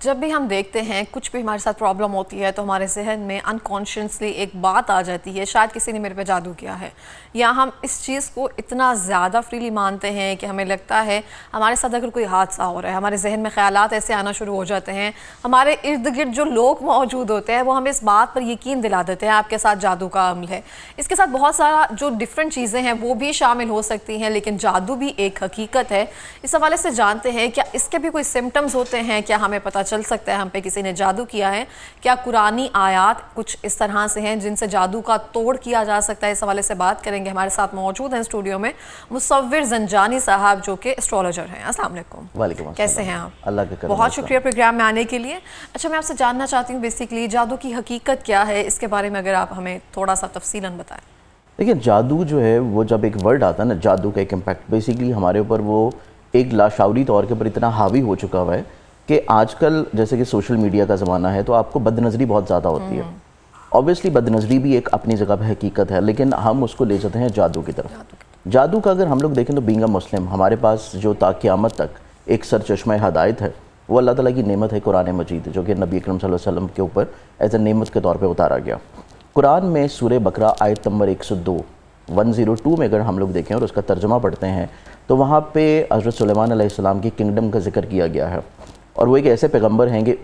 جب بھی ہم دیکھتے ہیں کچھ بھی ہمارے ساتھ پرابلم ہوتی ہے تو ہمارے ذہن میں انکانشیسلی ایک بات آ جاتی ہے، شاید کسی نے میرے پہ جادو کیا ہے، یا ہم اس چیز کو اتنا زیادہ فریلی مانتے ہیں کہ ہمیں لگتا ہے ہمارے ساتھ اگر کوئی حادثہ ہو رہا ہے، ہمارے ذہن میں خیالات ایسے آنا شروع ہو جاتے ہیں، ہمارے ارد گرد جو لوگ موجود ہوتے ہیں وہ ہمیں اس بات پر یقین دلا دیتے ہیں آپ کے ساتھ جادو کا عمل ہے۔ اس کے ساتھ بہت سارا جو ڈیفرنٹ چیزیں ہیں وہ بھی شامل ہو سکتی ہیں، لیکن جادو بھی ایک حقیقت ہے۔ اس حوالے سے جانتے ہیں کیا اس کے بھی کوئی سمٹمز ہوتے ہیں، کیا ہمیں پتہ چل سکتا ہے ہم پہ کسی نے جادو کیا ہے، کیا قرآنی آیات کچھ اس طرح سے ہیں جن سے جادو کا توڑ کیا جا سکتا ہے؟ اس حوالے سے بات کریں گے۔ ہمارے ساتھ موجود ہیں اسٹوڈیو میں مصور زنجانی صاحب جو کہ اسٹرالوجر ہیں۔ السلام علیکم۔ وعلیکم السلام۔ کیسے ہیں آپ؟ اللہ کا کرم۔ بہت شکریہ پروگرام میں آنے کے لیے۔ اچھا، میں آپ سے جاننا چاہتی ہوں بیسیکلی جادو کی حقیقت کیا ہے، اس کے بارے میں اگر آپ ہمیں تھوڑا سا تفصیلاً بتائیں۔ دیکھیں، جادو جو ہے وہ جب ایک ورڈ آتا ہے نا، جادو کا ایک امپیکٹ بیسیکلی ہمارے اوپر وہ ایک لاشعوری طور کے اوپر اتنا حاوی ہو چکا ہوا ہے کہ آج کل جیسے کہ سوشل میڈیا کا زمانہ ہے تو آپ کو بد نظری بہت زیادہ ہوتی ہے۔ اوبیسلی بد نظری بھی ایک اپنی جگہ پہ حقیقت ہے، لیکن ہم اس کو لے جاتے ہیں جادو کی طرف۔ جادو کا اگر ہم لوگ دیکھیں تو بینگ اے مسلم ہمارے پاس جو تا قیامت تک ایک سرچشمہ ہدایت ہے وہ اللہ تعالیٰ کی نعمت ہے قرآن مجید، جو کہ نبی اکرم صلی اللہ علیہ وسلم کے اوپر ایز اے نعمت کے طور پہ اتارا گیا۔ قرآن میں سورہ بقرہ آیت نمبر 102 میں اگر ہم لوگ دیکھیں اور اس کا ترجمہ پڑھتے ہیں تو وہاں پہ حضرت سلیمان علیہ السلام کی کنگڈم کا ذکر کیا گیا ہے، اور وہ ایک ایسے پیغمبر ہیں کہ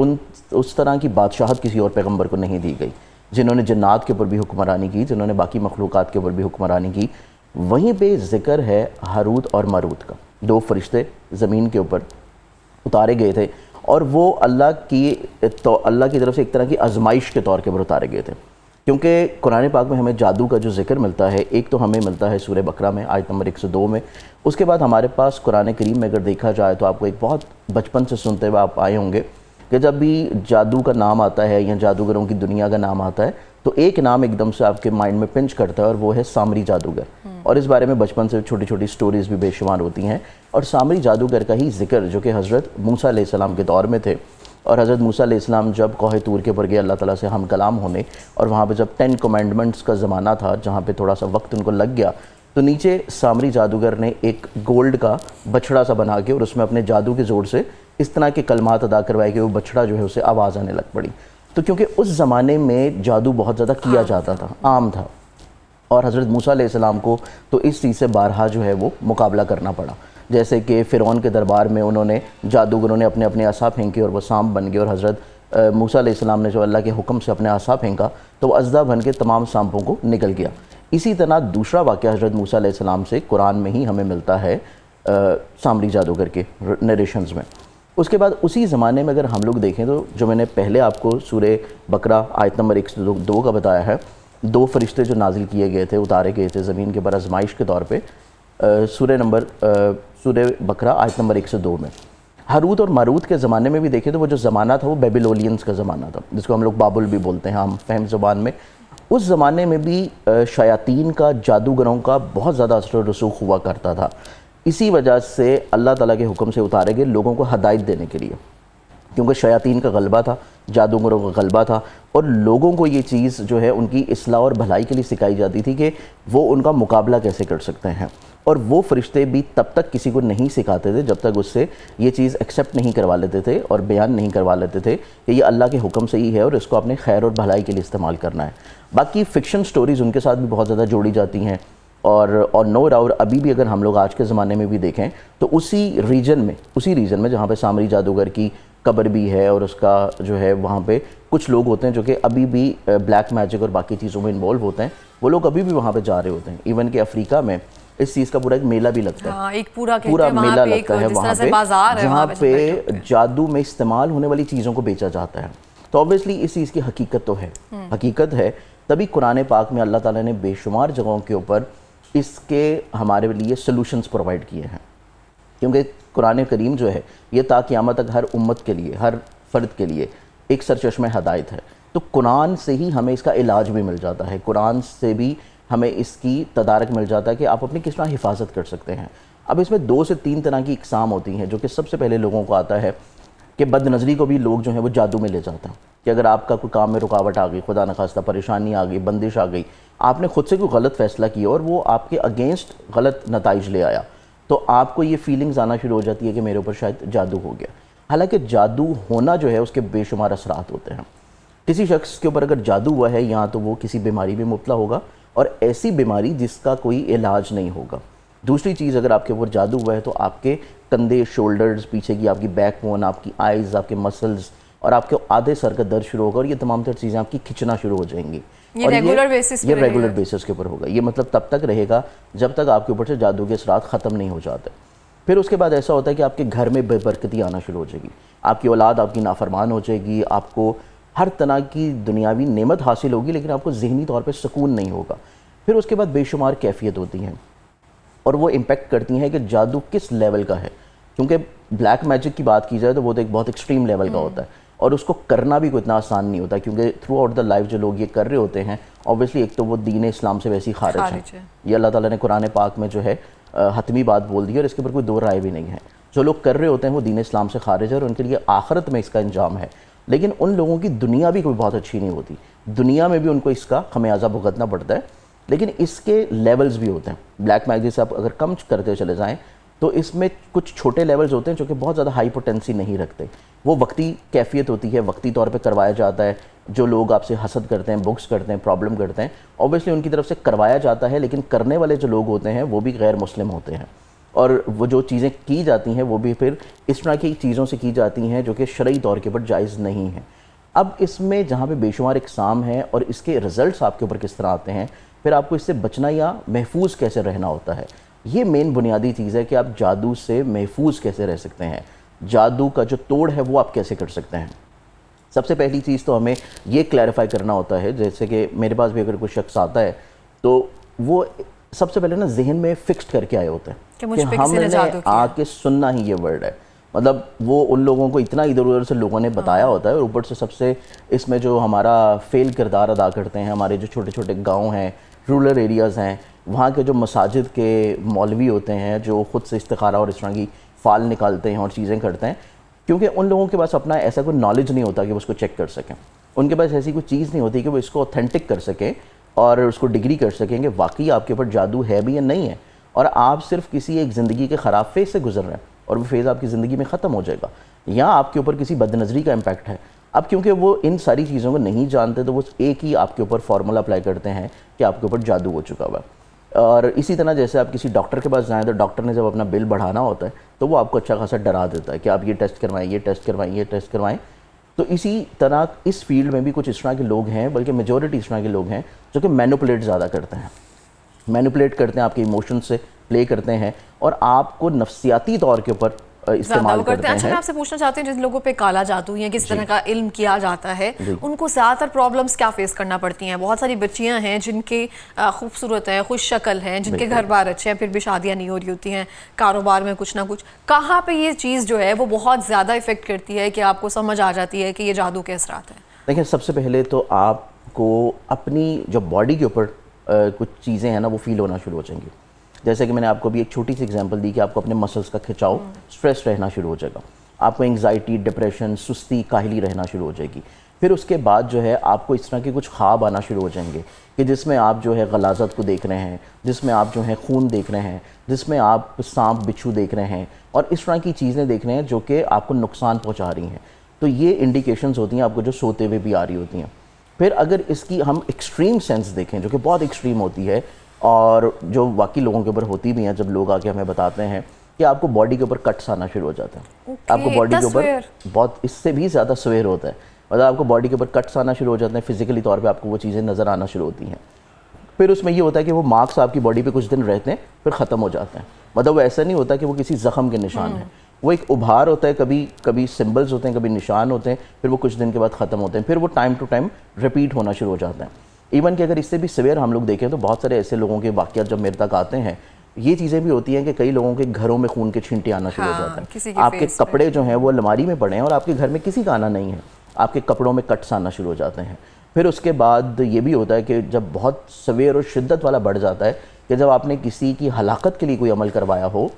اس طرح کی بادشاہت کسی اور پیغمبر کو نہیں دی گئی، جنہوں نے جنات کے اوپر بھی حکمرانی کی، جنہوں نے باقی مخلوقات کے اوپر بھی حکمرانی کی۔ وہیں پہ ذکر ہے ہاروت اور ماروت کا، دو فرشتے زمین کے اوپر اتارے گئے تھے، اور وہ اللہ کی طرف سے ایک طرح کی آزمائش کے طور کے اوپر اتارے گئے تھے، کیونکہ قرآن پاک میں ہمیں جادو کا جو ذکر ملتا ہے ایک تو ہمیں ملتا ہے سورہ بقرہ میں آیت نمبر 102 میں، اس کے بعد ہمارے پاس قرآن کریم میں اگر دیکھا جائے تو آپ کو ایک بہت بچپن سے سنتے ہوئے آپ آئے ہوں گے کہ جب بھی جادو کا نام آتا ہے یا جادوگروں کی دنیا کا نام آتا ہے تو ایک نام ایک دم سے آپ کے مائنڈ میں پنچ کرتا ہے، اور وہ ہے سامری جادوگر۔ اور اس بارے میں بچپن سے چھوٹی چھوٹی سٹوریز بھی بے شمار ہوتی ہیں، اور سامری جادوگر کا ہی ذکر جو کہ حضرت موسیٰ علیہ السلام کے دور میں تھے، اور حضرت موسیٰ علیہ السلام جب کوہ طور کے اوپر گئے اللہ تعالیٰ سے ہم کلام ہونے، اور وہاں پہ جب 10 کمانڈمنٹس کا زمانہ تھا جہاں پہ تھوڑا سا وقت ان کو لگ گیا، تو نیچے سامری جادوگر نے ایک گولڈ کا بچھڑا سا بنا کے اور اس میں اپنے جادو کے زور سے اس طرح کے کلمات ادا کروائے کہ وہ بچھڑا جو ہے اسے آواز آنے لگ پڑی۔ تو کیونکہ اس زمانے میں جادو بہت زیادہ کیا جاتا تھا، عام تھا، اور حضرت موسیٰ علیہ السلام کو تو اس چیز سے بارہا جو ہے وہ مقابلہ کرنا پڑا، جیسے کہ فرعون کے دربار میں انہوں نے جادوگروں نے اپنے عصا پھینکی اور وہ سانپ بن گئے، اور حضرت موسیٰ علیہ السلام نے جو اللہ کے حکم سے اپنے عصا پھینکا تو وہ اژدہا بن کے تمام سانپوں کو نکل گیا۔ اسی طرح دوسرا واقعہ حضرت موسیٰ علیہ السلام سے قرآن میں ہی ہمیں ملتا ہے سامری جادوگر کے نریشنز میں۔ اس کے بعد اسی زمانے میں اگر ہم لوگ دیکھیں تو جو میں نے پہلے آپ کو سورہ بقرہ آیت نمبر 102 کا بتایا ہے، دو فرشتے جو نازل کیے گئے تھے، اتارے گئے تھے زمین کے اوپر آزمائش کے طور پہ، سورہ بقرہ آیت نمبر 102 میں۔ ہاروت اور ماروت کے زمانے میں بھی دیکھیں تو وہ جو زمانہ تھا وہ بیبیلونینز کا زمانہ تھا، جس کو ہم لوگ بابل بھی بولتے ہیں عام فہم زبان میں۔ اس زمانے میں بھی شیاطین کا، جادوگروں کا بہت زیادہ اثر و رسوخ ہوا کرتا تھا۔ اسی وجہ سے اللہ تعالیٰ کے حکم سے اتارے گئے لوگوں کو ہدایت دینے کے لیے، کیونکہ شیاطین کا غلبہ تھا، جادوگروں کا غلبہ تھا، اور لوگوں کو یہ چیز جو ہے ان کی اصلاح اور بھلائی کے لیے سکھائی جاتی تھی کہ وہ ان کا مقابلہ کیسے کر سکتے ہیں۔ اور وہ فرشتے بھی تب تک کسی کو نہیں سکھاتے تھے جب تک اس سے یہ چیز ایکسیپٹ نہیں کروا لیتے تھے اور بیان نہیں کروا لیتے تھے کہ یہ اللہ کے حکم سے ہی ہے اور اس کو اپنے خیر اور بھلائی کے لیے استعمال کرنا ہے۔ باقی فکشن سٹوریز ان کے ساتھ بھی بہت زیادہ جوڑی جاتی ہیں، اور نو ڈاؤٹ ابھی بھی اگر ہم لوگ آج کے زمانے میں بھی دیکھیں تو اسی ریجن میں جہاں پہ سامری جادوگر کی قبر بھی ہے، اور اس کا جو ہے وہاں پہ کچھ لوگ ہوتے ہیں جو کہ ابھی بھی بلیک میجک اور باقی چیزوں میں انوالو ہوتے ہیں، وہ لوگ ابھی بھی وہاں پہ جا رہے ہوتے ہیں۔ ایون کہ افریقہ میں اس چیز کا پورا ایک میلہ بھی لگتا ہے، ایک پورا میلہ لگتا ہے وہاں پہ، جہاں پہ جادو میں استعمال ہونے والی چیزوں کو بیچا جاتا ہے۔ تو اوبیسلی اس چیز کی حقیقت تو ہے، حقیقت ہے، تبھی قرآن پاک میں اللہ تعالیٰ نے بے شمار جگہوں کے اوپر اس کے ہمارے لیے سلوشنز پرووائڈ کیے ہیں، کیونکہ قرآن کریم جو ہے یہ تا قیامت تک ہر امت کے لیے، ہر فرد کے لیے ایک سرچشمہ ہدایت ہے۔ تو قرآن سے ہی ہمیں اس کا علاج بھی مل جاتا ہے، قرآن سے بھی ہمیں اس کی تدارک مل جاتا ہے کہ آپ اپنی کس طرح حفاظت کر سکتے ہیں۔ اب اس میں 2 سے 3 طرح کی اقسام ہوتی ہیں، جو کہ سب سے پہلے لوگوں کو آتا ہے کہ بد نظری کو بھی لوگ جو ہیں وہ جادو میں لے جاتے ہیں، کہ اگر آپ کا کوئی کام میں رکاوٹ آ گئی، خدا نخواستہ پریشانی آ گئی، بندش آ گئی، آپ نے خود سے کوئی غلط فیصلہ کیا اور وہ آپ کے اگینسٹ غلط نتائج لے آیا، تو آپ کو یہ فیلنگز آنا شروع ہو جاتی ہے کہ میرے اوپر شاید جادو ہو گیا۔ حالانکہ جادو ہونا جو ہے اس کے بے شمار اثرات ہوتے ہیں. کسی شخص کے اوپر اگر جادو ہوا ہے یہاں تو وہ کسی بیماری میں مبتلا ہوگا, اور ایسی بیماری جس کا کوئی علاج نہیں ہوگا. دوسری چیز, اگر آپ کے اوپر جادو ہوا ہے تو آپ کے کندھے, شولڈرز, پیچھے کی آپ کی بیک بون, آپ کی آئیز, آپ کے مسلز اور آپ کے آدھے سر کا درد شروع ہوگا, اور یہ تمام تر چیزیں آپ کی کھچنا شروع ہو جائیں گی. یہ ریگولر بیسس کے اوپر ہوگا. یہ مطلب تب تک رہے گا جب تک آپ کے اوپر سے جادو کے اثرات ختم نہیں ہو جاتے. پھر اس کے بعد ایسا ہوتا ہے کہ آپ کے گھر میں بے برکتی آنا شروع ہو جائے گی, آپ کی اولاد آپ کی نافرمان ہو جائے گی, آپ کو ہر طرح کی دنیاوی نعمت حاصل ہوگی لیکن آپ کو ذہنی طور پہ سکون نہیں ہوگا. پھر اس کے بعد بے شمار کیفیت ہوتی ہیں اور وہ امپیکٹ کرتی ہیں کہ جادو کس لیول کا ہے. کیونکہ بلیک میجک کی بات کی جائے تو وہ تو ایک بہت ایکسٹریم لیول کا ہوتا ہے, اور اس کو کرنا بھی کوئی اتنا آسان نہیں ہوتا, کیونکہ تھرو آؤٹ دا لائف جو لوگ یہ کر رہے ہوتے ہیں اوبویسلی ایک تو وہ دین اسلام سے ویسی خارج ہے. یہ اللہ تعالیٰ نے قرآن پاک میں جو ہے حتمی بات بول دی ہے, اور اس کے اوپر کوئی دو رائے بھی نہیں ہے. جو لوگ کر رہے ہوتے ہیں وہ دین اسلام سے خارج ہے, اور ان کے لیے آخرت میں اس کا انجام ہے. لیکن ان لوگوں کی دنیا بھی کوئی بہت اچھی نہیں ہوتی, دنیا میں بھی ان کو اس کا خمیازہ بھگتنا پڑتا ہے. لیکن اس کے لیولز بھی ہوتے ہیں. بلیک میجک سے آپ اگر کم کرتے چلے جائیں تو اس میں کچھ چھوٹے لیولز ہوتے ہیں جو کہ بہت زیادہ ہائی پوٹینسی نہیں رکھتے. وہ وقتی کیفیت ہوتی ہے, وقتی طور پہ کروایا جاتا ہے. جو لوگ آپ سے حسد کرتے ہیں, بغض کرتے ہیں, پرابلم کرتے ہیں, اوبویسلی ان کی طرف سے کروایا جاتا ہے, لیکن کرنے والے جو لوگ ہوتے ہیں وہ بھی غیر مسلم ہوتے ہیں, اور وہ جو چیزیں کی جاتی ہیں وہ بھی پھر اس طرح کی چیزوں سے کی جاتی ہیں جو کہ شرعی طور کے اوپر جائز نہیں ہیں. اب اس میں جہاں پہ بے شمار اقسام ہیں اور اس کے رزلٹس آپ کے اوپر کس طرح آتے ہیں, پھر آپ کو اس سے بچنا یا محفوظ کیسے رہنا ہوتا ہے. یہ مین بنیادی چیز ہے کہ آپ جادو سے محفوظ کیسے رہ سکتے ہیں, جادو کا جو توڑ ہے وہ آپ کیسے کر سکتے ہیں. سب سے پہلی چیز تو ہمیں یہ کلیریفائی کرنا ہوتا ہے, جیسے کہ میرے پاس بھی اگر کوئی شخص آتا ہے تو وہ سب سے پہلے نا ذہن میں فکسڈ کر کے آئے ہوتے ہیں کہ ہم نے آ کے سننا ہی یہ ورڈ ہے. مطلب وہ ان لوگوں کو اتنا ادھر ادھر سے لوگوں نے بتایا ہوتا ہے, اور اوپر سے سب سے اس میں جو ہمارا فیل کردار ادا کرتے ہیں ہمارے جو چھوٹے چھوٹے گاؤں ہیں, رورل ایریاز ہیں, وہاں کے جو مساجد کے مولوی ہوتے ہیں جو خود سے استخارہ اور اس طرح کی فال نکالتے ہیں اور چیزیں کرتے ہیں, کیونکہ ان لوگوں کے پاس اپنا ایسا کوئی نالج نہیں ہوتا کہ وہ اس کو چیک کر سکیں. ان کے پاس ایسی کوئی چیز نہیں ہوتی کہ وہ اس کو اوتھینٹک کر سکیں اور اس کو ڈگری کر سکیں کہ واقعی آپ کے اوپر جادو ہے بھی یا نہیں ہے, اور آپ صرف کسی ایک زندگی کے خراب فیز سے گزر رہے ہیں اور وہ فیز آپ کی زندگی میں ختم ہو جائے گا, یا آپ کے اوپر کسی بد نظری کا امپیکٹ ہے. اب کیونکہ وہ ان ساری چیزوں کو نہیں جانتے تو وہ ایک ہی آپ کے اوپر فارمولا اپلائی کرتے ہیں کہ آپ کے اوپر جادو ہو چکا ہوا ہے. اور اسی طرح جیسے آپ کسی ڈاکٹر کے پاس جائیں تو ڈاکٹر نے جب اپنا بل بڑھانا ہوتا ہے تو وہ آپ کو اچھا خاصا ڈرا دیتا ہے کہ آپ یہ ٹیسٹ کروائیں, یہ ٹیسٹ کروائیں, یہ ٹیسٹ کروائیں. تو اسی طرح اس فیلڈ میں بھی کچھ اس طرح کے لوگ ہیں, بلکہ میجورٹی اس طرح کے لوگ ہیں جو کہ مینوپولیٹ زیادہ کرتے ہیں, مینوپولیٹ کرتے ہیں, آپ کے ایموشن سے پلے کرتے ہیں اور آپ کو نفسیاتی طور کے اوپر استعمال کرتے ہیں. اچھا میں آپ سے پوچھنا چاہتی ہوں, جن لوگوں پہ کالا جادو یا کس طرح کا علم کیا جاتا ہے ان کو زیادہ تر پرابلمس کیا فیس کرنا پڑتی ہیں؟ بہت ساری بچیاں ہیں جن کی خوبصورت ہیں, خوش شکل ہیں, جن کے گھر بار اچھے ہیں, پھر بھی شادیاں نہیں ہو رہی ہوتی ہیں, کاروبار میں کچھ نہ کچھ. کہاں پہ یہ چیز جو ہے وہ بہت زیادہ افیکٹ کرتی ہے کہ آپ کو سمجھ آ جاتی ہے کہ یہ جادو کے اثرات ہیں؟ دیکھیں, سب سے پہلے تو آپ کو اپنی جو باڈی کے اوپر کچھ چیزیں ہیں نا وہ فیل ہونا شروع ہو جائیں گی. جیسے کہ میں نے آپ کو بھی ایک چھوٹی سی ایگزامپل دی کہ آپ کو اپنے مسلس کا کھچاؤ, سٹریس رہنا شروع ہو جائے گا, آپ کو انگزائٹی, ڈپریشن, سستی, کاہلی رہنا شروع ہو جائے گی. پھر اس کے بعد جو ہے آپ کو اس طرح کے کچھ خواب آنا شروع ہو جائیں گے کہ جس میں آپ جو ہے غلاظت کو دیکھ رہے ہیں, جس میں آپ جو ہے خون دیکھ رہے ہیں, جس میں آپ سانپ بچھو دیکھ رہے ہیں, اور اس طرح کی چیزیں دیکھ رہے ہیں جو کہ آپ کو نقصان پہنچا رہی ہیں. تو یہ انڈیکیشنز ہوتی ہیں آپ کو جو سوتے ہوئے بھی آ رہی ہوتی ہیں. پھر اگر اس کی ہم ایکسٹریم سینس دیکھیں جو کہ بہت ایکسٹریم ہوتی ہے اور جو واقعی لوگوں کے اوپر ہوتی بھی ہیں, جب لوگ آ کے ہمیں بتاتے ہیں کہ آپ کو باڈی کے اوپر کٹس آنا شروع ہو جاتے ہیں, آپ کو باڈی کے اوپر بہت اس سے بھی زیادہ سویر ہوتا ہے, مطلب آپ کو باڈی کے اوپر کٹس آنا شروع ہو جاتے ہیں, فزیکلی طور پہ آپ کو وہ چیزیں نظر آنا شروع ہوتی ہیں. پھر اس میں یہ ہوتا ہے کہ وہ مارکس آپ کی باڈی پہ کچھ دن رہتے ہیں پھر ختم ہو جاتے ہیں. مطلب وہ ایسا نہیں ہوتا کہ وہ کسی زخم کے نشان ہیں, وہ ایک ابھار ہوتا ہے, کبھی سمبلز ہوتے ہیں, کبھی نشان ہوتے ہیں, پھر وہ کچھ دن کے بعد ختم ہوتے ہیں, پھر وہ ٹائم ٹو ٹائم ریپیٹ ہونا شروع ہو جاتا ہے. ایون کہ اگر اس سے بھی سویر ہم لوگ دیکھیں تو بہت سارے ایسے لوگوں کے واقعات جب میرے تک آتے ہیں, یہ چیزیں بھی ہوتی ہیں کہ کئی لوگوں کے گھروں میں خون کے چھینٹے آنا شروع ہو جاتے ہیں, آپ کے کپڑے جو ہیں وہ الماری میں پڑے ہیں اور آپ کے گھر میں کسی کا آنا نہیں ہے, آپ کے کپڑوں میں کٹس آنا شروع ہو جاتے ہیں. پھر اس کے بعد یہ بھی ہوتا ہے کہ جب بہت سویر اور شدت والا بڑھ جاتا ہے کہ جب آپ نے کسی کی ہلاکت کے لیے کوئی عمل کروایا ہو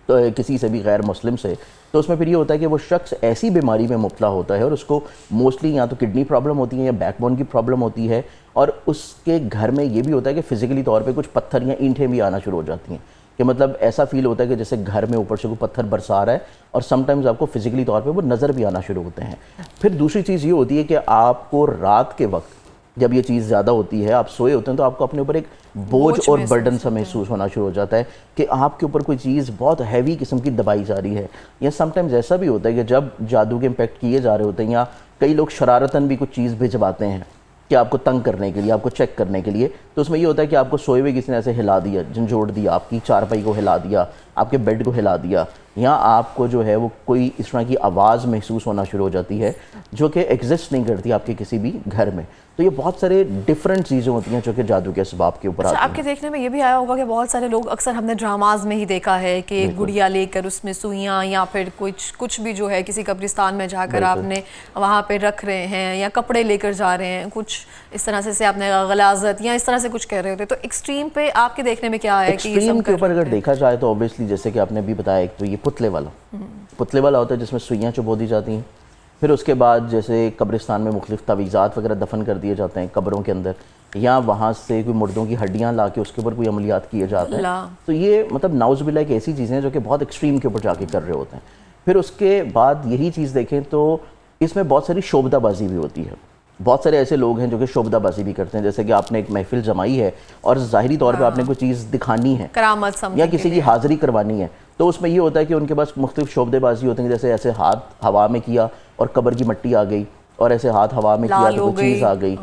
تو کسی سے بھی غیر مسلم سے, تو اس میں پھر یہ ہوتا ہے کہ وہ شخص ایسی بیماری میں مبتلا ہوتا ہے اور اس کو موسٹلی یا تو کڈنی پرابلم ہوتی ہے یا بیک بون کی پرابلم ہوتی ہے, اور اس کے گھر میں یہ بھی ہوتا ہے کہ فزیکلی طور پہ کچھ پتھر یا اینٹیں بھی آنا شروع ہو جاتی ہیں. کہ مطلب ایسا فیل ہوتا ہے کہ جیسے گھر میں اوپر سے کوئی پتھر برسا رہا ہے, اور سم ٹائمز آپ کو فزیکلی طور پہ وہ نظر بھی آنا شروع ہوتے ہیں. پھر دوسری چیز یہ ہوتی ہے کہ آپ کو رات کے وقت جب یہ چیز زیادہ ہوتی ہے, آپ سوئے ہوتے ہیں, تو آپ کو اپنے اوپر ایک بوجھ اور برڈن سا محسوس ہونا شروع ہو جاتا ہے کہ آپ کے اوپر کوئی چیز بہت ہیوی قسم کی دبائی جا رہی ہے. یا سم ٹائمز ایسا بھی ہوتا ہے کہ جب جادو کے امپیکٹ کیے جا رہے ہوتے ہیں, یا کئی لوگ شرارتاً بھی کچھ چیز بھجواتے ہیں کہ آپ کو تنگ کرنے کے لیے, آپ کو چیک کرنے کے لیے, تو اس میں یہ ہوتا ہے کہ آپ کو سوئے ہوئے کسی نے ایسے ہلا دیا, جھنجھوڑ دیا, آپ کی چارپائی کو ہلا دیا, آپ کے بیڈ کو ہلا دیا, یا آپ کو جو ہے وہ کوئی اس طرح کی آواز محسوس ہونا شروع ہو جاتی ہے جو کہ ایگزسٹ نہیں کرتی آپ کے کسی بھی گھر میں. تو یہ بہت سارے ڈفرینٹ چیزیں ہوتی ہیں جو کہ جادو کے اسباب کے اوپر آتی ہیں. آپ کے دیکھنے میں یہ بھی آیا ہوگا کہ بہت سارے لوگ, اکثر ہم نے ڈراماز میں ہی دیکھا ہے کہ ایک گڑیا لے کر اس میں سوئیاں یا پھر کچھ بھی جو ہے کسی قبرستان میں جا کر آپ نے وہاں پہ رکھ رہے ہیں, یا کپڑے لے کر جا رہے ہیں, کچھ اس طرح سے آپ نے غلاظت یا اس طرح سے کچھ کہہ رہے ہوتے. تو ایکسٹریم پہ آپ کے دیکھنے میں کیا ہے کہ ایکسٹریم کے اوپر اگر دیکھا جائے تو اوبیسلی جیسے کہ آپ نے ابھی بتایا, ایک تو یہ پتلے والا ہوتا ہے جس میں سوئیاں چبو دی جاتی ہیں. پھر اس کے بعد جیسے قبرستان میں مختلف تعویذات وغیرہ دفن کر دیے جاتے ہیں قبروں کے اندر, یا وہاں سے کوئی مردوں کی ہڈیاں لا کے اس کے اوپر کوئی عملیات کیے جاتے ہیں. تو یہ مطلب نعوذ باللہ ایک ایسی چیزیں ہیں جو کہ بہت ایکسٹریم کے اوپر جا کے کر رہے ہوتے ہیں. پھر اس کے بعد یہی چیز دیکھیں تو اس میں بہت ساری شعبدہ بازی بھی ہوتی ہے. بہت سارے ایسے لوگ ہیں جو کہ شعبدہ بازی بھی کرتے ہیں, جیسے کہ آپ نے ایک محفل جمائی ہے اور ظاہری طور پہ آپ نے کوئی چیز دکھانی ہے یا کسی کی حاضری کروانی ہے, تو اس میں یہ ہوتا ہے کہ ان کے پاس مختلف شعبدے بازی ہوتے ہیں, جیسے ایسے ہاتھ ہوا میں کیا اور قبر کی مٹی آ گئی, اور ایسے ہاتھ ہوا میں کیا تو کوئی چیز آ گئی.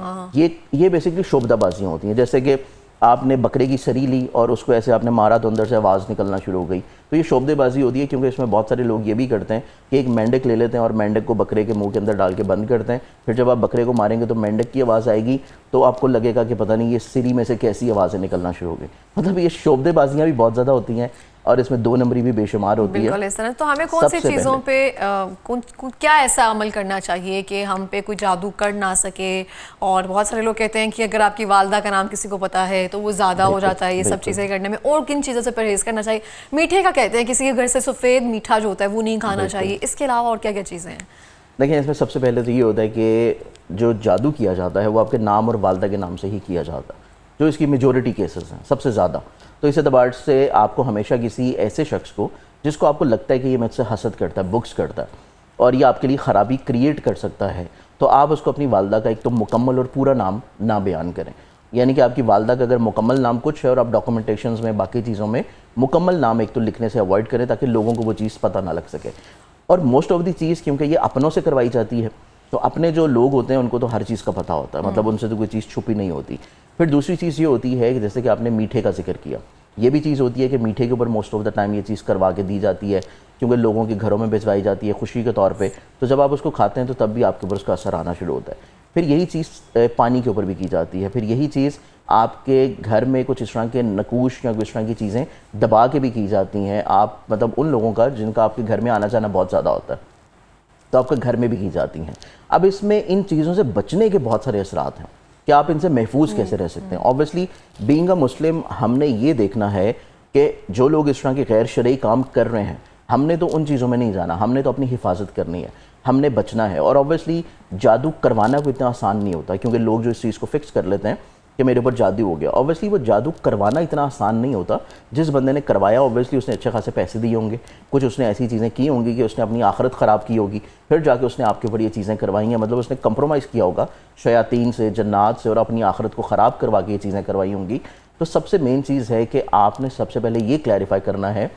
یہ بیسکلی شعبدہ بازیاں ہوتی ہیں. جیسے کہ آپ نے بکرے کی سری لی اور اس کو ایسے آپ نے مارا تو اندر سے آواز نکلنا شروع ہو گئی, تو یہ شعبدے بازی ہوتی ہے. کیونکہ اس میں بہت سارے لوگ یہ بھی کرتے ہیں کہ ایک مینڈک لے لیتے ہیں اور مینڈک کو بکرے کے منہ کے اندر ڈال کے بند کرتے ہیں. پھر جب آپ بکرے کو ماریں گے تو مینڈک کی آواز آئے گی, تو آپ کو لگے گا کہ پتہ نہیں یہ سری میں سے کیسی آوازیں نکلنا شروع ہو گئی. مطلب یہ شعبدے بازیاں بھی بہت زیادہ ہوتی ہیں, اور اس میں 2 نمبری بھی بے شمار ہوتی ہے. بالکل اس طرح. تو ہمیں کون سی چیزوں پہ کیا ایسا عمل کرنا چاہیے کہ ہم پہ کوئی جادو کر نہ سکے؟ اور بہت سارے لوگ کہتے ہیں کہ اگر آپ کی والدہ کا نام کسی کو پتا ہے تو وہ زیادہ ہو جاتا ہے یہ سب چیزیں کرنے میں. اور کن چیزوں سے پرہیز کرنا چاہیے؟ میٹھے کا کہتے ہیں کسی کے گھر سے سفید میٹھا جو ہوتا ہے وہ نہیں کھانا چاہیے. اس کے علاوہ اور کیا کیا چیزیں ہیں؟ دیکھیں, اس میں سب سے پہلے تو یہ ہوتا ہے کہ جو جادو کیا جاتا ہے وہ آپ کے نام اور والدہ کے نام سے ہی کیا جاتا ہے, جو اس کی میجورٹی کیسز ہیں سب سے زیادہ. تو اس اعتبار سے آپ کو ہمیشہ کسی ایسے شخص کو جس کو آپ کو لگتا ہے کہ یہ مجھ سے حسد کرتا ہے, بغض کرتا ہے, اور یہ آپ کے لیے خرابی کریٹ کر سکتا ہے, تو آپ اس کو اپنی والدہ کا ایک تو مکمل اور پورا نام نہ بیان کریں. یعنی کہ آپ کی والدہ کا اگر مکمل نام کچھ ہے اور آپ ڈاکومنٹیشنز میں باقی چیزوں میں مکمل نام ایک تو لکھنے سے اوائڈ کریں, تاکہ لوگوں کو وہ چیز پتہ نہ لگ سکے. اور موسٹ آف دی چیز کیونکہ یہ اپنوں سے کروائی جاتی ہے, تو اپنے جو لوگ ہوتے ہیں ان کو تو ہر چیز کا پتہ ہوتا ہے, مطلب ان سے تو کوئی چیز چھپی نہیں ہوتی. پھر دوسری چیز یہ ہوتی ہے کہ جیسے کہ آپ نے میٹھے کا ذکر کیا, یہ بھی چیز ہوتی ہے کہ میٹھے کے اوپر موسٹ آف دا ٹائم یہ چیز کروا کے دی جاتی ہے, کیونکہ لوگوں کے گھروں میں بھجوائی جاتی ہے خوشی کے طور پہ. تو جب آپ اس کو کھاتے ہیں تو تب بھی آپ کے اوپر اس کا اثر آنا شروع ہوتا ہے. پھر یہی چیز پانی کے اوپر بھی کی جاتی ہے. پھر یہی چیز آپ کے گھر میں کچھ اس طرح کے نقوش یا کچھ اس طرح کی چیزیں دبا کے بھی کی جاتی ہیں. آپ مطلب ان لوگوں کا جن کا آپ کے گھر میں آنا جانا بہت زیادہ ہوتا ہے, تو آپ کے گھر میں بھی کی جاتی ہیں. اب اس میں ان چیزوں سے بچنے کے بہت سارے اثرات ہیں کہ آپ ان سے محفوظ کیسے رہ سکتے ہیں. اوبویسلی بینگ اے مسلم ہم نے یہ دیکھنا ہے کہ جو لوگ اس طرح کے غیر شرعی کام کر رہے ہیں, ہم نے تو ان چیزوں میں نہیں جانا, ہم نے تو اپنی حفاظت کرنی ہے, ہم نے بچنا ہے. اور اوبویسلی جادو کروانا کوئی اتنا آسان نہیں ہوتا, کیونکہ لوگ جو اس چیز کو فکس کر لیتے ہیں کہ میرے اوپر جادو ہو گیا. اوبویسلی وہ جادو کروانا اتنا آسان نہیں ہوتا. جس بندے نے کروایا اوبویسلی اس نے اچھے خاصے پیسے دیے ہوں گے, کچھ اس نے ایسی چیزیں کی ہوں گی کہ اس نے اپنی آخرت خراب کی ہوگی, پھر جا کے اس نے آپ کے اوپر یہ چیزیں کروائی ہیں. مطلب اس نے کمپرومائز کیا ہوگا شیاطین سے, جنات سے, اور اپنی آخرت کو خراب کروا کے یہ چیزیں کروائی ہوں گی. تو سب سے مین چیز ہے کہ آپ نے سب سے پہلے یہ کلیریفائی کرنا ہے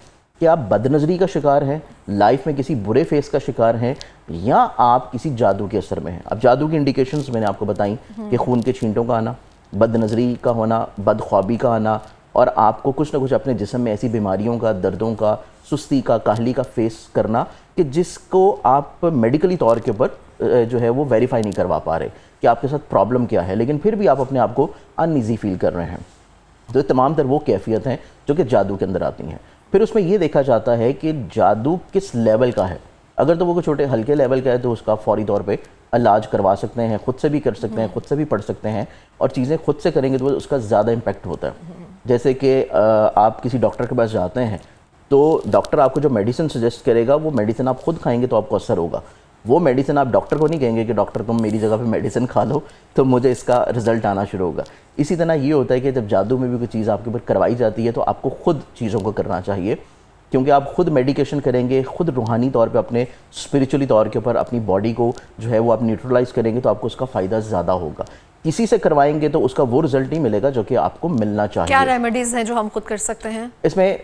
کہ آپ بد نظری کا شکار ہیں, لائف میں کسی برے فیس کا شکار ہیں, یا آپ کسی جادو کے اثر میں ہیں. اب جادو کی انڈیکیشنز میں نے آپ کو بتائیں کہ خون کے چھینٹوں کا آنا, بد نظری کا ہونا, بد خوابی کا آنا, اور آپ کو کچھ نہ کچھ اپنے جسم میں ایسی بیماریوں کا, دردوں کا, سستی کا, کاہلی کا فیس کرنا کہ جس کو آپ میڈیکلی طور کے اوپر جو ہے وہ ویریفائی نہیں کروا پا رہے کہ آپ کے ساتھ پرابلم کیا ہے, لیکن پھر بھی آپ اپنے آپ کو ان ایزی فیل کر رہے ہیں. تو یہ تمام تر وہ کیفیت ہیں جو کہ جادو کے اندر آتی ہیں. پھر اس میں یہ دیکھا جاتا ہے کہ جادو کس لیول کا ہے. اگر تو وہ کوئی چھوٹے ہلکے لیول کا ہے تو اس کا فوری طور پہ علاج کروا سکتے ہیں, خود سے بھی کر سکتے ہیں, خود سے بھی پڑھ سکتے ہیں, اور چیزیں خود سے کریں گے تو اس کا زیادہ امپیکٹ ہوتا ہے. جیسے کہ آپ کسی ڈاکٹر کے پاس جاتے ہیں تو ڈاکٹر آپ کو جو میڈیسن سجیسٹ کرے گا وہ میڈیسن آپ خود کھائیں گے تو آپ کو اثر ہوگا. وہ میڈیسن آپ ڈاکٹر کو نہیں کہیں گے کہ ڈاکٹر تم میری جگہ پہ میڈیسن کھا لو تو مجھے اس کا رزلٹ آنا شروع ہوگا. اسی طرح یہ ہوتا ہے کہ جب جادو میں بھی کوئی چیز آپ کے اوپر کروائی جاتی ہے تو آپ کو خود چیزوں کو کرنا چاہیے, کیونکہ آپ خود میڈیکیشن کریں گے, خود روحانی طور پہ اپنے اسپریچولی طور کے اوپر اپنی باڈی کو جو ہے وہ آپ نیوٹرلائز کریں گے تو آپ کو اس کا فائدہ زیادہ ہوگا. کسی سے کروائیں گے تو اس کا وہ رزلٹ نہیں ملے گا جو کہ آپ کو ملنا چاہیے. کیا ریمیڈیز ہیں جو ہم خود کر سکتے ہیں؟ اس میں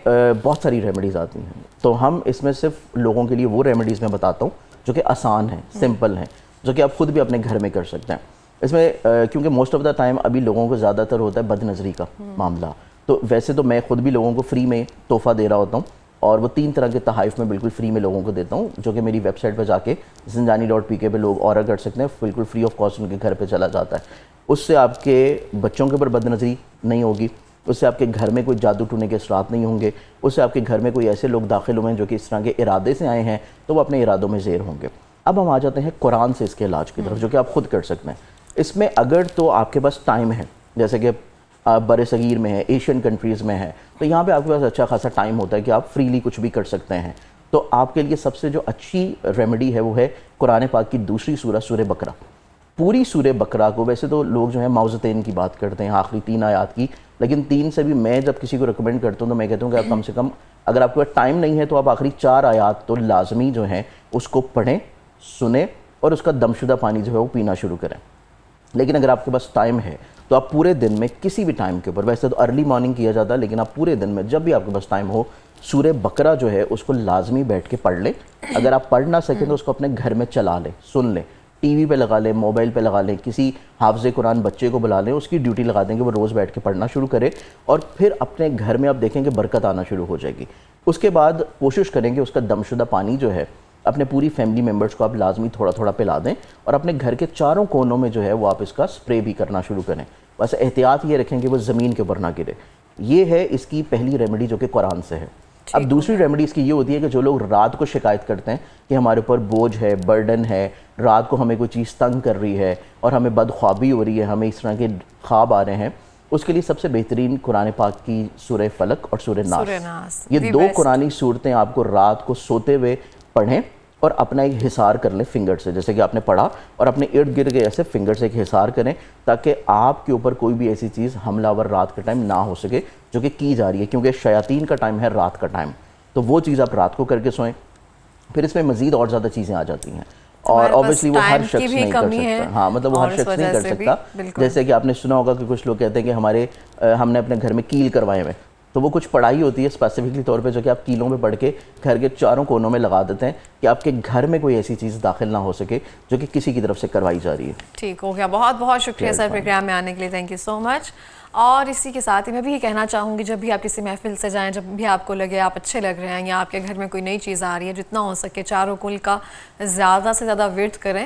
بہت ساری ریمیڈیز آتی ہیں, تو ہم اس میں صرف لوگوں کے لیے وہ ریمیڈیز میں بتاتا ہوں جو کہ آسان ہیں, سمپل ہیں, جو کہ آپ خود بھی اپنے گھر میں کر سکتے ہیں. اس میں کیونکہ موسٹ آف دا ٹائم ابھی لوگوں کو زیادہ تر ہوتا ہے بد نظری کا معاملہ, تو ویسے تو میں خود بھی لوگوں کو فری میں تحفہ دے رہا ہوتا ہوں, اور وہ 3 طرح کے تحائف میں بالکل فری میں لوگوں کو دیتا ہوں, جو کہ میری ویب سائٹ پہ جا کے زندانی.pk پہ لوگ آرڈر کر سکتے ہیں, بالکل فری آف کاسٹ ان کے گھر پہ چلا جاتا ہے. اس سے آپ کے بچوں کے اوپر بد نظری نہیں ہوگی, اس سے آپ کے گھر میں کوئی جادو ٹونے کے اثرات نہیں ہوں گے, اس سے آپ کے گھر میں کوئی ایسے لوگ داخل ہوئے ہیں جو کہ اس طرح کے ارادے سے آئے ہیں تو وہ اپنے ارادوں میں زیر ہوں گے. اب ہم آ جاتے ہیں قرآن سے اس کے علاج کی طرف, جو کہ آپ خود کر سکتے ہیں. اس میں اگر تو آپ کے پاس ٹائم ہے, جیسے کہ بر صغیر میں ہے, ایشین کنٹریز میں ہے, تو یہاں پہ آپ کے پاس اچھا خاصا ٹائم ہوتا ہے کہ آپ فریلی کچھ بھی کر سکتے ہیں. تو آپ کے لیے سب سے جو اچھی ریمیڈی ہے وہ ہے قرآن پاک کی دوسری سورہ, سورہ بقرہ. پوری سورہ بقرہ کو, ویسے تو لوگ جو ہیں معوذتین کی بات کرتے ہیں, آخری 3 آیات کی, لیکن 3 سے بھی میں جب کسی کو ریکمینڈ کرتا ہوں تو میں کہتا ہوں کہ آپ کم سے کم, اگر آپ کے پاس ٹائم نہیں ہے تو آپ آخری 4 آیات تو لازمی جو ہیں اس کو پڑھیں, سنیں, اور اس کا دم شدہ پانی جو ہے وہ پینا شروع کریں. لیکن اگر آپ کے پاس ٹائم ہے تو آپ پورے دن میں کسی بھی ٹائم کے اوپر, ویسے تو ارلی مارننگ کیا جاتا ہے, لیکن آپ پورے دن میں جب بھی آپ کے پاس ٹائم ہو سورہ بقرہ جو ہے اس کو لازمی بیٹھ کے پڑھ لیں. اگر آپ پڑھ نہ سکیں تو اس کو اپنے گھر میں چلا لیں, سن لیں, ٹی وی پہ لگا لیں, موبائل پہ لگا لیں, کسی حافظ قرآن بچے کو بلا لیں, اس کی ڈیوٹی لگا دیں کہ وہ روز بیٹھ کے پڑھنا شروع کرے, اور پھر اپنے گھر میں آپ دیکھیں کہ برکت آنا شروع ہو جائے گی. اس کے بعد کوشش کریں کہ اس کا دم شدہ پانی جو ہے اپنے پوری فیملی ممبرس کو آپ لازمی تھوڑا تھوڑا پلا دیں, اور اپنے گھر کے چاروں کونوں میں جو ہے وہ آپ اس کا سپرے بھی کرنا شروع کریں. بس احتیاط یہ رکھیں کہ وہ زمین کے اوپر نہ گرے. یہ ہے اس کی پہلی ریمیڈی جو کہ قرآن سے ہے. اب دوسری ریمیڈی اس کی یہ ہوتی ہے کہ جو لوگ رات کو شکایت کرتے ہیں کہ ہمارے اوپر بوجھ ہے, برڈن ہے, رات کو ہمیں کوئی چیز تنگ کر رہی ہے اور ہمیں بدخوابی ہو رہی ہے, ہمیں اس طرح کے خواب آ رہے ہیں, اس کے لیے سب سے بہترین قرآن پاک کی سورہ فلق اور سورہ ناس. یہ 2 قرآنی صورتیں آپ کو رات کو سوتے ہوئے پڑھیں, اور اپنا ایک حصار کر لیں فنگر سے, جیسے کہ آپ نے پڑھا, اور اپنے ارد گرد کے ایسے فنگر سے ایک حصار کریں تاکہ آپ کے اوپر کوئی بھی ایسی چیز حملہ آور رات کا ٹائم نہ ہو سکے جو کہ کی جا رہی ہے, کیونکہ شیاطین کا ٹائم ہے رات کا ٹائم. تو وہ چیز آپ رات کو کر کے سوئیں. پھر اس میں مزید اور زیادہ چیزیں آ جاتی ہیں, اور obviously وہ ہر شخص نہیں کر سکتا. ہاں مطلب وہ ہر شخص نہیں کر سکتا. جیسے کہ آپ نے سنا ہوگا کہ کچھ لوگ کہتے ہیں کہ ہم نے اپنے گھر میں کیل کروائے ہوئے, تو وہ کچھ پڑھائی ہوتی ہے اسپیسیفکلی طور پہ جو کہ آپ کیلوں میں پڑھ کے گھر کے چاروں کونوں میں لگا دیتے ہیں کہ آپ کے گھر میں کوئی ایسی چیز داخل نہ ہو سکے جو کہ کسی کی طرف سے کروائی جا رہی ہے. ٹھیک ہو گیا, بہت بہت شکریہ سر پروگرام میں آنے کے لیے, تھینک یو سو مچ. اور اسی کے ساتھ ہی میں بھی یہ کہنا چاہوں گی, جب بھی آپ کسی محفل سے جائیں, جب بھی آپ کو لگے آپ اچھے لگ رہے ہیں یا آپ کے گھر میں کوئی نئی چیز آ رہی ہے, جتنا ہو سکے چاروں کل کا زیادہ سے زیادہ ورد کریں.